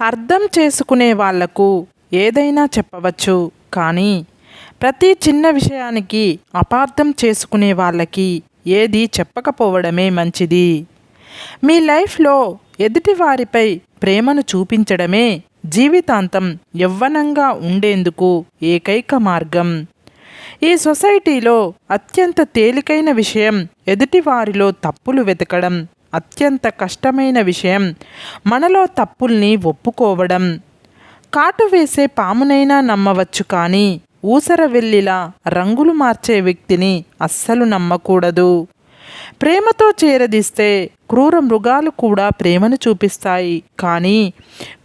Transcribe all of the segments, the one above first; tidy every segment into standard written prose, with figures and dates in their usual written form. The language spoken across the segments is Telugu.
అర్థం చేసుకునే వాళ్లకు ఏదైనా చెప్పవచ్చు, కానీ ప్రతి చిన్న విషయానికి అపార్థం చేసుకునే వాళ్ళకి ఏది చెప్పకపోవడమే మంచిది. మీ లైఫ్లో ఎదుటివారిపై ప్రేమను చూపించడమే జీవితాంతం యవ్వనంగా ఉండేందుకు ఏకైక మార్గం. ఈ సొసైటీలో అత్యంత తేలికైన విషయం ఎదుటివారిలో తప్పులు వెతకడం, అత్యంత కష్టమైన విషయం మనలో తప్పుల్ని ఒప్పుకోవడం. కాటు వేసే పామునైనా నమ్మవచ్చు, కానీ ఊసరవెల్లిలా రంగులు మార్చే వ్యక్తిని అస్సలు నమ్మకూడదు. ప్రేమతో చేరదీస్తే క్రూర మృగాలు కూడా ప్రేమను చూపిస్తాయి, కానీ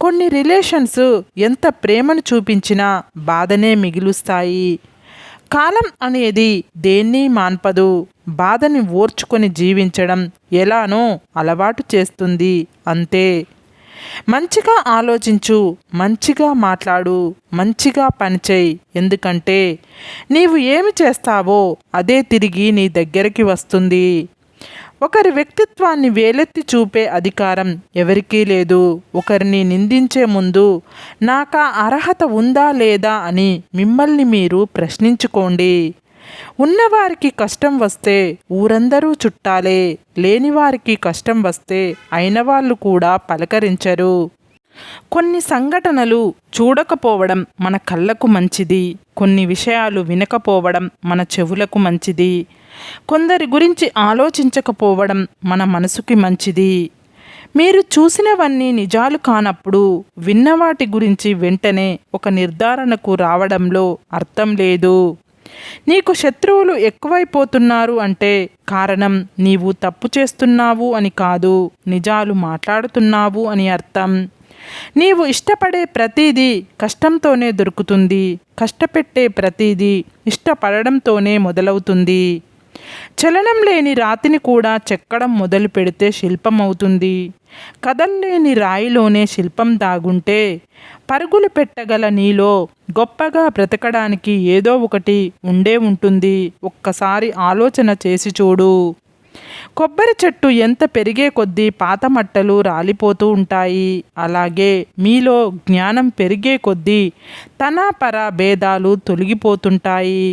కొన్ని రిలేషన్స్ ఎంత ప్రేమను చూపించినా బాధనే మిగులుస్తాయి. కాలం అనేది దేన్ని మాన్పదు. బాధని ఓర్చుకొని జీవించడం ఎలానో అలవాటు చేస్తుంది, అంతే. మంచిగా ఆలోచించు, మంచిగా మాట్లాడు, మంచిగా పనిచేయి. ఎందుకంటే నీవు ఏమి చేస్తావో అదే తిరిగి నీ దగ్గరికి వస్తుంది. ఒకరి వ్యక్తిత్వాన్ని వేలెత్తి చూపే అధికారం ఎవరికీ లేదు. ఒకరిని నిందించే ముందు నాకా అర్హత ఉందా లేదా అని మిమ్మల్ని మీరు ప్రశ్నించుకోండి. ఉన్నవారికి కష్టం వస్తే ఊరందరూ చుట్టాలే, లేనివారికి కష్టం వస్తే అయినవాళ్ళు కూడా పలకరించరు. కొన్ని సంఘటనలు చూడకపోవడం మన కళ్ళకు మంచిది, కొన్ని విషయాలు వినకపోవడం మన చెవులకు మంచిది, కొందరి గురించి ఆలోచించకపోవడం మన మనసుకి మంచిది. మీరు చూసినవన్నీ నిజాలు కానప్పుడు విన్నవాటి గురించి వెంటనే ఒక నిర్ధారణకు రావడంలో అర్థం లేదు. నీకు శత్రువులు ఎక్కువైపోతున్నారు అంటే కారణం నీవు తప్పు చేస్తున్నావు అని కాదు, నిజాలు మాట్లాడుతున్నావు అని అర్థం. నీవు ఇష్టపడే ప్రతిదీ కష్టంతోనే దొరుకుతుంది, కష్టపెట్టే ప్రతిదీ ఇష్టపడడంతోనే మొదలవుతుంది. చలనం లేని రాతిని కూడా చెక్కడం మొదలు పెడితే శిల్పం అవుతుంది. కదల్లేని రాయిలోనే శిల్పం దాగుంటే పరుగులు పెట్టగల నీలో గొప్పగా బ్రతకడానికి ఏదో ఒకటి ఉండే ఉంటుంది. ఒక్కసారి ఆలోచన చేసి చూడు. కొబ్బరి చెట్టు ఎంత పెరిగే కొద్దీ పాత మట్టలు రాలిపోతూ ఉంటాయి. అలాగే మీలో జ్ఞానం పెరిగే కొద్దీ తనాపర భేదాలు తొలగిపోతుంటాయి.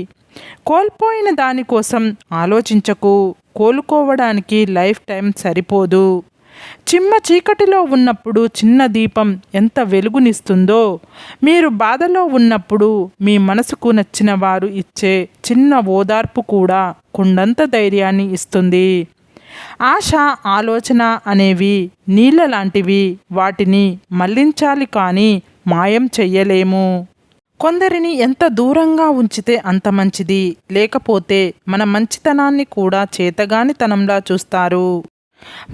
కోల్పోయిన దానికోసం ఆలోచించకు. కోలుకోవడానికి లైఫ్ టైం సరిపోదు. చిమ్మ చీకటిలో ఉన్నప్పుడు చిన్న దీపం ఎంత వెలుగునిస్తుందో, మీరు బాధలో ఉన్నప్పుడు మీ మనసుకు నచ్చిన వారు ఇచ్చే చిన్న ఓదార్పు కూడా కొండంత ధైర్యాన్ని ఇస్తుంది. ఆశ, ఆలోచన అనేవి నీళ్ళ లాంటివి. వాటిని మళ్లించాలి, కానీ మాయం చెయ్యలేము. కొందరిని ఎంత దూరంగా ఉంచితే అంత మంచిది. లేకపోతే మన మంచితనాన్ని కూడా చేతగానితనంలా చూస్తారు.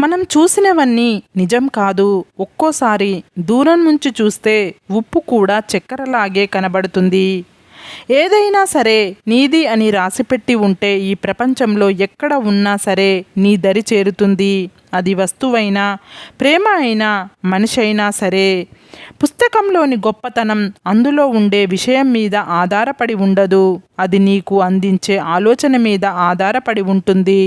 మనం చూసినవన్నీ నిజం కాదు. ఒక్కోసారి దూరం నుంచి చూస్తే ఉప్పు కూడా చక్కెరలాగే కనబడుతుంది. ఏదైనా సరే నీది అని రాసిపెట్టి ఉంటే ఈ ప్రపంచంలో ఎక్కడ ఉన్నా సరే నీ దరి చేరుతుంది. అది వస్తువైనా, ప్రేమ అయినా, మనిషి అయినా సరే. పుస్తకంలోని గొప్పతనం అందులో ఉండే విషయం మీద ఆధారపడి ఉండదు, అది నీకు అందించే ఆలోచన మీద ఆధారపడి ఉంటుంది.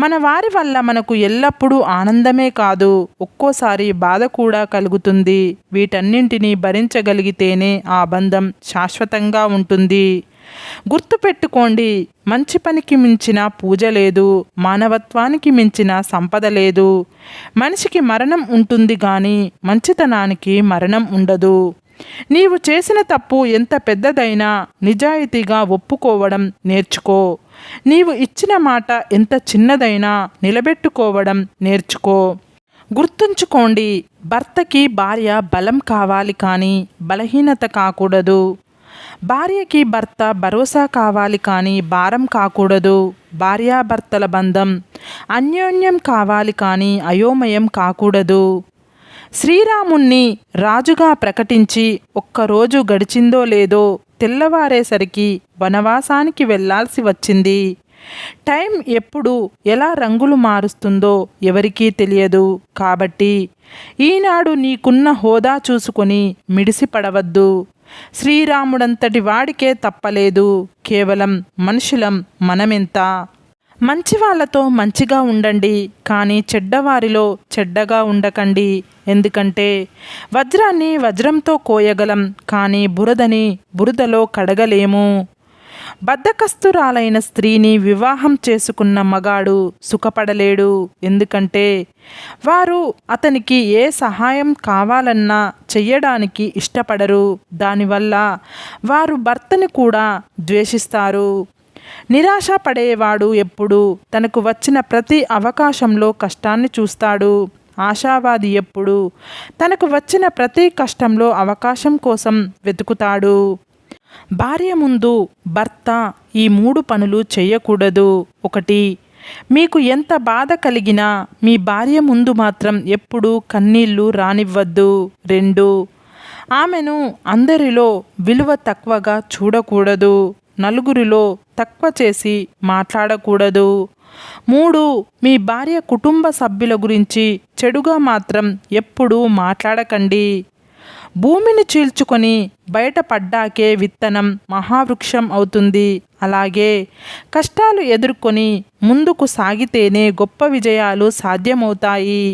మన వారి వల్ల మనకు ఎల్లప్పుడూ ఆనందమే కాదు, ఒక్కోసారి బాధ కూడా కలుగుతుంది. వీటన్నింటినీ భరించగలిగితేనే ఆ బంధం శాశ్వతంగా ఉంటుంది. గుర్తుపెట్టుకోండి, మంచి పనికి మించిన పూజ లేదు, మానవత్వానికి మించిన సంపద లేదు. మనిషికి మరణం ఉంటుంది, కానీ మంచితనానికి మరణం ఉండదు. నీవు చేసిన తప్పు ఎంత పెద్దదైనా నిజాయితీగా ఒప్పుకోవడం నేర్చుకో. నీవు ఇచ్చిన మాట ఎంత చిన్నదైనా నిలబెట్టుకోవడం నేర్చుకో. గుర్తుంచుకోండి, భర్తకి భార్య బలం కావాలి, కానీ బలహీనత కాకూడదు. భార్యకి భర్త భరోసా కావాలి, కానీ భారం కాకూడదు. భార్యాభర్తల బంధం అన్యోన్యం కావాలి, కానీ అయోమయం కాకూడదు. శ్రీరాముణ్ణి రాజుగా ప్రకటించి ఒక్కరోజు గడిచిందో లేదో తెల్లవారేసరికి వనవాసానికి వెళ్ళాల్సి వచ్చింది. టైం ఎప్పుడు ఎలా రంగులు మారుస్తుందో ఎవరికీ తెలియదు. కాబట్టి ఈనాడు నీకున్న హోదా చూసుకొని మిడిసిపడవద్దు. శ్రీరాముడంతటి వాడికే తప్పలేదు. కేవలం మనుషులం మనమెంత. మంచి వాళ్ళతో మంచిగా ఉండండి, కానీ చెడ్డవారిలో చెడ్డగా ఉండకండి. ఎందుకంటే వజ్రాన్ని వజ్రంతో కోయగలం, కానీ బురదని బురదలో కడగలేము. బద్ధకస్తురాలైన స్త్రీని వివాహం చేసుకున్న మగాడు సుఖపడలేడు. ఎందుకంటే వారు అతనికి ఏ సహాయం కావాలన్నా చెయ్యడానికి ఇష్టపడరు. దానివల్ల వారు భర్తని కూడా ద్వేషిస్తారు. నిరాశ పడేవాడు ఎప్పుడు తనకు వచ్చిన ప్రతి అవకాశంలో కష్టాన్ని చూస్తాడు. ఆశావాది ఎప్పుడు తనకు వచ్చిన ప్రతి కష్టంలో అవకాశం కోసం వెతుకుతాడు. భార్య ముందు భర్త ఈ 3 పనులు చేయకూడదు. 1. మీకు ఎంత బాధ కలిగినా మీ భార్య ముందు మాత్రం ఎప్పుడూ కన్నీళ్లు రానివ్వద్దు. 2. ఆమెను అందరిలో విలువ తక్కువగా చూడకూడదు. నలుగురిలో తక్కువ చేసి మాట్లాడకూడదు. 3. మీ భార్య కుటుంబ సభ్యుల గురించి చెడుగా మాత్రం ఎప్పుడూ మాట్లాడకండి. భూమిని చీల్చుకొని బయటపడ్డాకే విత్తనం మహావృక్షం అవుతుంది. అలాగే కష్టాలు ఎదుర్కొని ముందుకు సాగితేనే గొప్ప విజయాలు సాధ్యమవుతాయి.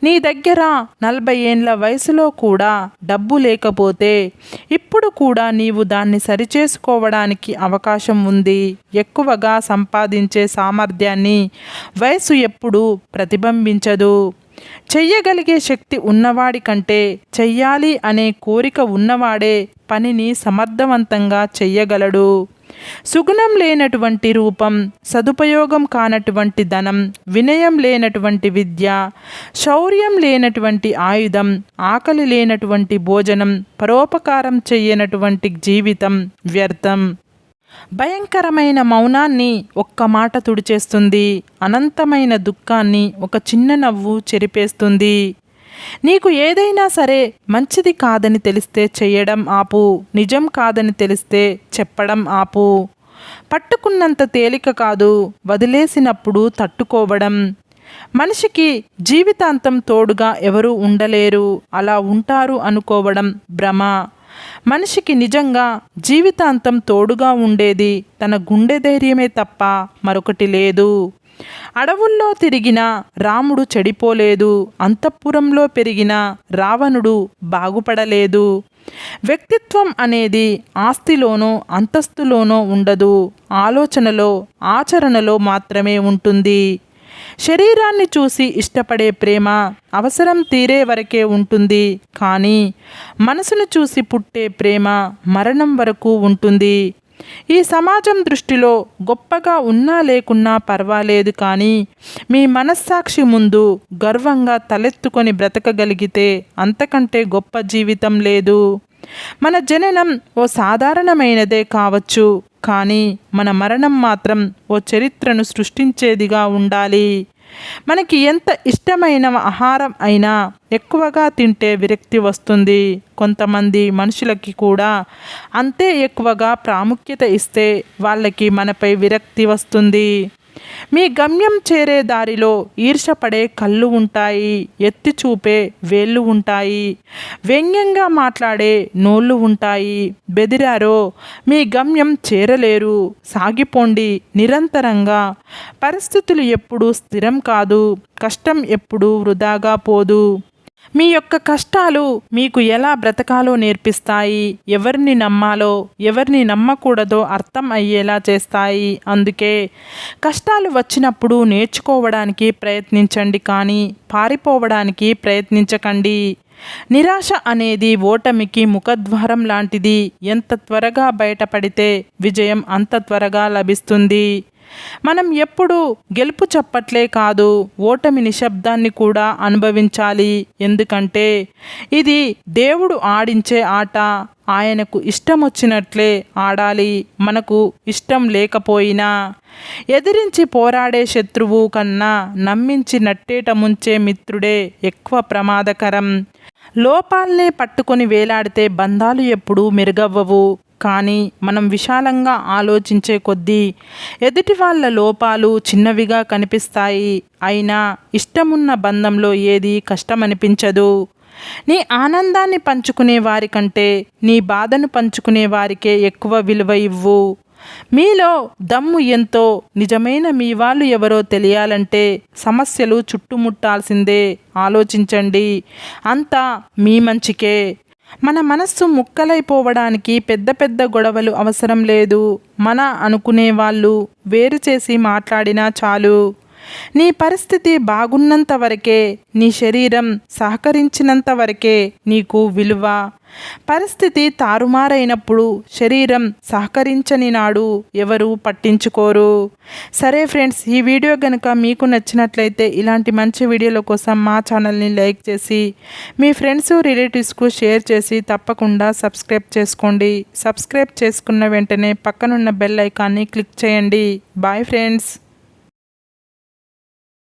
నీ దగ్గర 40 ఏండ్ల వయసులో కూడా డబ్బు లేకపోతే ఇప్పుడు కూడా నీవు దాన్ని సరిచేసుకోవడానికి అవకాశం ఉంది. ఎక్కువగా సంపాదించే సామర్థ్యాన్ని వయసు ఎప్పుడూ ప్రతిబింబించదు. చెయ్యగలిగే శక్తి ఉన్నవాడి కంటే చెయ్యాలి అనే కోరిక ఉన్నవాడే పనిని సమర్థవంతంగా చెయ్యగలడు. సుగుణం లేనటువంటి రూపం, సదుపయోగం కానటువంటి ధనం, వినయం లేనటువంటి విద్య, శౌర్యం లేనటువంటి ఆయుధం, ఆకలి లేనటువంటి భోజనం, పరోపకారం చెయ్యనటువంటి జీవితం వ్యర్థం. భయంకరమైన మౌనాన్ని ఒక్క మాట తుడిచేస్తుంది. అనంతమైన దుఃఖాన్ని ఒక చిన్న నవ్వు చెరిపేస్తుంది. నీకు ఏదైనా సరే మంచిది కాదని తెలిస్తే చెయ్యడం ఆపు. నిజం కాదని తెలిస్తే చెప్పడం ఆపు. పట్టుకున్నంత తేలిక కాదు వదిలేసినప్పుడు తట్టుకోవడం. మనిషికి జీవితాంతం తోడుగా ఎవరూ ఉండలేరు. అలా ఉంటారు అనుకోవడం భ్రమ. మనిషికి నిజంగా జీవితాంతం తోడుగా ఉండేది తన గుండె ధైర్యమే తప్ప మరొకటి లేదు. అడవుల్లో తిరిగిన రాముడు చెడిపోలేదు. అంతఃపురంలో పెరిగిన రావణుడు బాగుపడలేదు. వ్యక్తిత్వం అనేది ఆస్తిలోనో అంతస్తులోనో ఉండదు. ఆలోచనలో, ఆచరణలో మాత్రమే ఉంటుంది. శరీరాన్ని చూసి ఇష్టపడే ప్రేమ అవసరం తీరే వరకే ఉంటుంది. కానీ మనసును చూసి పుట్టే ప్రేమ మరణం వరకు ఉంటుంది. ఈ సమాజం దృష్టిలో గొప్పగా ఉన్నా లేకున్నా పర్వాలేదు, కానీ మీ మనస్సాక్షి ముందు గర్వంగా తలెత్తుకొని బ్రతకగలిగితే అంతకంటే గొప్ప జీవితం లేదు. మన జననం ఓ సాధారణమైనదే కావచ్చు, కానీ మన మరణం మాత్రం ఓ చరిత్రను సృష్టించేదిగా ఉండాలి. మనకి ఎంత ఇష్టమైన ఆహారం అయినా ఎక్కువగా తింటే విరక్తి వస్తుంది. కొంతమంది మనుషులకి కూడా అంతే ఎక్కువగా ప్రాముఖ్యత ఇస్తే వాళ్ళకి మనపై విరక్తి వస్తుంది. మీ గమ్యం చేరే దారిలో ఈర్షపడే కళ్ళు ఉంటాయి. ఎత్తి చూపే వేళ్ళు ఉంటాయి. వ్యంగ్యంగా మాట్లాడే నోళ్ళు ఉంటాయి. బెదిరారో మీ గమ్యం చేరలేరు. సాగిపోండి నిరంతరంగా. పరిస్థితులు ఎప్పుడూ స్థిరం కాదు. కష్టం ఎప్పుడూ వృధాగా పోదు. మీ యొక్క కష్టాలు మీకు ఎలా బ్రతకాలో నేర్పిస్తాయి. ఎవరిని నమ్మాలో ఎవరిని నమ్మకూడదో అర్థం అయ్యేలా చేస్తాయి. అందుకే కష్టాలు వచ్చినప్పుడు నేర్చుకోవడానికి ప్రయత్నించండి, కానీ పారిపోవడానికి ప్రయత్నించకండి. నిరాశ అనేది ఓటమికి ముఖద్వారం లాంటిది. ఎంత త్వరగా బయటపడితే విజయం అంత త్వరగా లభిస్తుంది. మనం ఎప్పుడు గెలుపు చప్పట్లే కాదు, ఓటమి నిశ్శబ్దాన్ని కూడా అనుభవించాలి. ఎందుకంటే ఇది దేవుడు ఆడించే ఆట. ఆయనకు ఇష్టం వచ్చినట్లే ఆడాలి. మనకు ఇష్టం లేకపోయినా. ఎదిరించి పోరాడే శత్రువు కన్నా నమ్మించి నట్టేట ముంచే మిత్రుడే ఎక్కువ ప్రమాదకరం. లోపాలనే పట్టుకొని వేలాడితే బంధాలు ఎప్పుడూ మెరుగవ్వవు. కానీ మనం విశాలంగా ఆలోచించే కొద్దీ ఎదుటి వాళ్ళ లోపాలు చిన్నవిగా కనిపిస్తాయి. అయినా ఇష్టమున్న బంధంలో ఏది కష్టమనిపించదు. నీ ఆనందాన్ని పంచుకునే వారికంటే నీ బాధను పంచుకునే వారికే ఎక్కువ విలువ ఇవ్వు. మీలో దమ్ము ఎంతో, నిజమైన మీ వాళ్ళు ఎవరో తెలియాలంటే సమస్యలు చుట్టుముట్టాల్సిందే. ఆలోచించండి, అంతా మీ మంచికే. మన మనస్సు ముక్కలైపోవడానికి పెద్ద పెద్ద గొడవలు అవసరం లేదు. మన అనుకునే వాళ్ళు వేరు చేసి మాట్లాడినా చాలు. నీ పరిస్థితి బాగున్నంత వరకే, నీ శరీరం సహకరించినంత వరకే నీకు విలువ. పరిస్థితి తారుమారైనప్పుడు, శరీరం సహకరించని నాడు ఎవరు పట్టించుకోరు. సరే ఫ్రెండ్స్, ఈ వీడియో కనుక మీకు నచ్చినట్లయితే ఇలాంటి మంచి వీడియోల కోసం మా ఛానల్ని లైక్ చేసి మీ ఫ్రెండ్స్ రిలేటివ్స్కు షేర్ చేసి తప్పకుండా సబ్స్క్రైబ్ చేసుకోండి. సబ్స్క్రైబ్ చేసుకున్న వెంటనే పక్కనున్న బెల్ ఐకాన్ని క్లిక్ చేయండి. Bye friends.